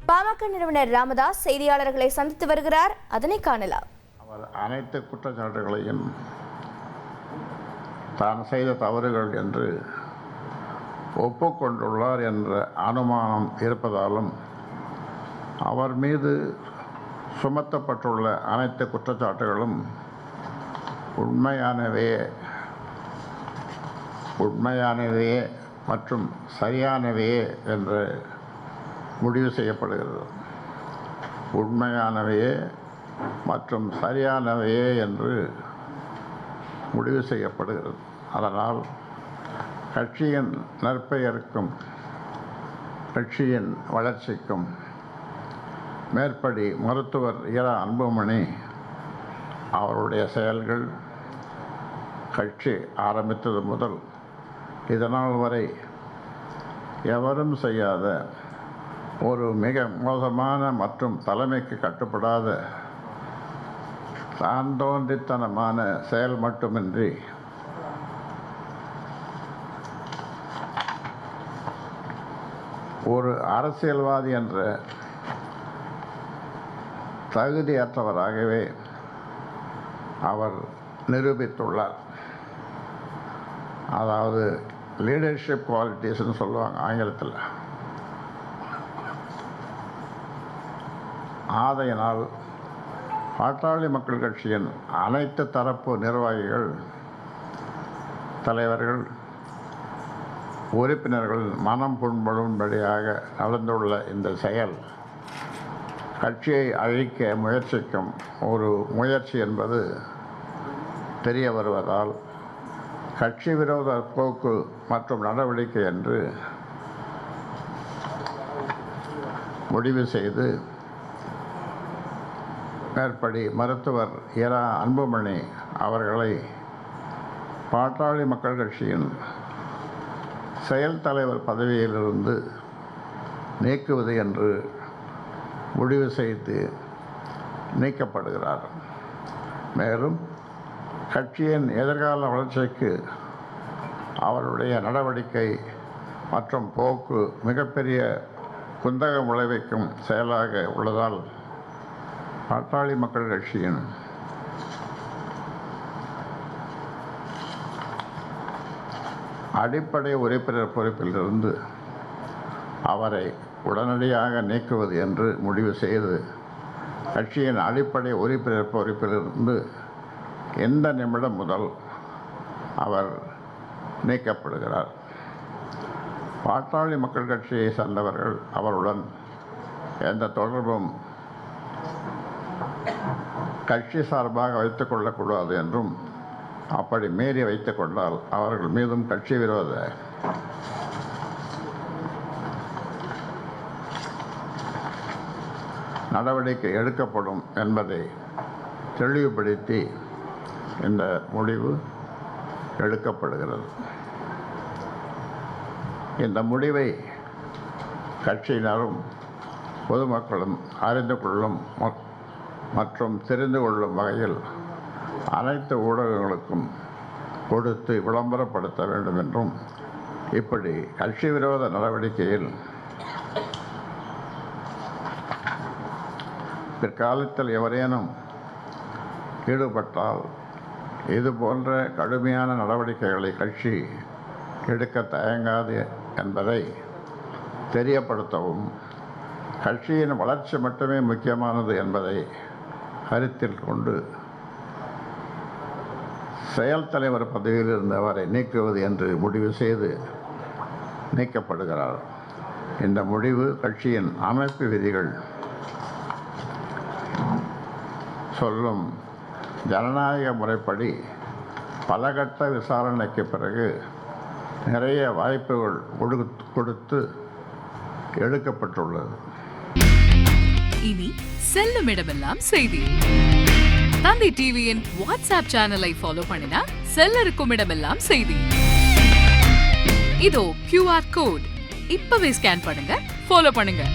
பாமக நிறுவனர் ராமதாஸ் செய்தியாளர்களை சந்தித்து வருகிறார். அதனை காணலாம். அவர் அனைத்து குற்றச்சாட்டுகளையும் தான் செய்த தவறுகள் என்று ஒப்புக்கொண்டுள்ளார் என்ற அனுமானம் இருப்பதாலும் அவர் மீது சுமத்தப்பட்டுள்ள அனைத்து குற்றச்சாட்டுகளும் உண்மையானவையே மற்றும் சரியானவையே என்று முடிவு செய்யப்படுகிறது. உண்மையானவையே மற்றும் சரியானவையே என்று முடிவு செய்யப்படுகிறது. அதனால் கட்சியின் நற்பெயருக்கும் கட்சியின் வளர்ச்சிக்கும் மேற்படி மருத்துவர் இரா அன்புமணி அவருடைய செயல்கள் கட்சி ஆரம்பித்தது முதல் இதனால் வரை எவரும் செய்யாத ஒரு மிக மோசமான மற்றும் தலைமைக்கு கட்டுப்படாத தான் தோன்றித்தனமான செயல் மட்டுமின்றி ஒரு அரசியல்வாதி என்ற தகுதியற்றவராகவே அவர் நிரூபித்துள்ளார். அதாவது லீடர்ஷிப் குவாலிட்டிஸ்ன்னு சொல்லுவாங்க ஆங்கிலத்தில். ஆதையினால் பாட்டாளி மக்கள் கட்சியின் அனைத்து தரப்பு நிர்வாகிகள், தலைவர்கள், உறுப்பினர்கள் மனம் புண்படும்படியாக நடந்துள்ள இந்த செயல் கட்சியை அழிக்க முயற்சிக்கும் ஒரு முயற்சி என்பது தெரிய வருவதால் கட்சி விரோத போக்கு மற்றும் நடவடிக்கை என்று முடிவு செய்து மேற்படி மருத்துவர் இரா அன்புமணி அவர்களை பாட்டாளி மக்கள் கட்சியின் செயல் தலைவர் பதவியிலிருந்து நீக்குவது என்று முடிவு செய்து நீக்கப்படுகிறார். மேலும் கட்சியின் எதிர்கால வளர்ச்சிக்கு அவருடைய நடவடிக்கை மற்றும் போக்கு மிகப்பெரிய குந்தகம் விளைவிக்கும் செயலாக உள்ளதால் பாட்டாளி மக்கள் கட்சியின் அடிப்படை உறுப்பினர் பொறுப்பிலிருந்து அவரை உடனடியாக நீக்குவது என்று முடிவு செய்து கட்சியின் அடிப்படை உறுப்பினர் பொறுப்பிலிருந்து எந்த நிமிடம் முதல் அவர் நீக்கப்படுகிறார். பாட்டாளி மக்கள் கட்சியை சார்ந்தவர்கள் அவருடன் எந்த தொடர்பும் கட்சி சார்பாக வைத்துக் கொள்ளக்கூடாது என்றும், அப்படி மீறி வைத்துக் கொண்டால் அவர்கள் மீதும் கட்சி விரோத நடவடிக்கை எடுக்கப்படும் என்பதை தெளிவுபடுத்தி இந்த முடிவு எடுக்கப்படுகிறது. இந்த முடிவை கட்சியினரும் பொதுமக்களும் அறிந்து கொள்ளும் மற்றும் தெரிந்து கொள்ளும் வகையில் அனைத்து ஊடகங்களுக்கும் கொடுத்து விளம்பரப்படுத்த வேண்டும் என்றும், இப்படி கட்சி விரோத நடவடிக்கையில் பிற்காலத்தில் எவரேனும் ஈடுபட்டால் இது போன்ற கடுமையான நடவடிக்கைகளை கட்சி எடுக்க தயங்காது என்பதை தெரியப்படுத்தவும், கட்சியின் வளர்ச்சி மட்டுமே முக்கியமானது என்பதை கருத்தில் கொண்டு செயல் தலைவர் பதவியில் இருந்தவரை நீக்குவது என்று முடிவு செய்து நீக்கப்படுகிறார். இந்த முடிவு கட்சியின் அமைப்பு விதிகள் சொல்லும் ஜனநாயக முறைப்படி பலகட்ட விசாரணைக்கு பிறகு நிறைய வாய்ப்புகள் கொடுத்து எடுக்கப்பட்டுள்ளது. இனி செல்லும் இடமெல்லாம் செய்தி. தந்தி டிவியின் வாட்ஸ்அப் சேனலை ஃபாலோ பண்ணினா செல்ல இருக்கும் இடமெல்லாம் செய்தி. இதோ QR கோட் இப்பவே ஸ்கேன் பண்ணுங்க, ஃபாலோ பண்ணுங்க.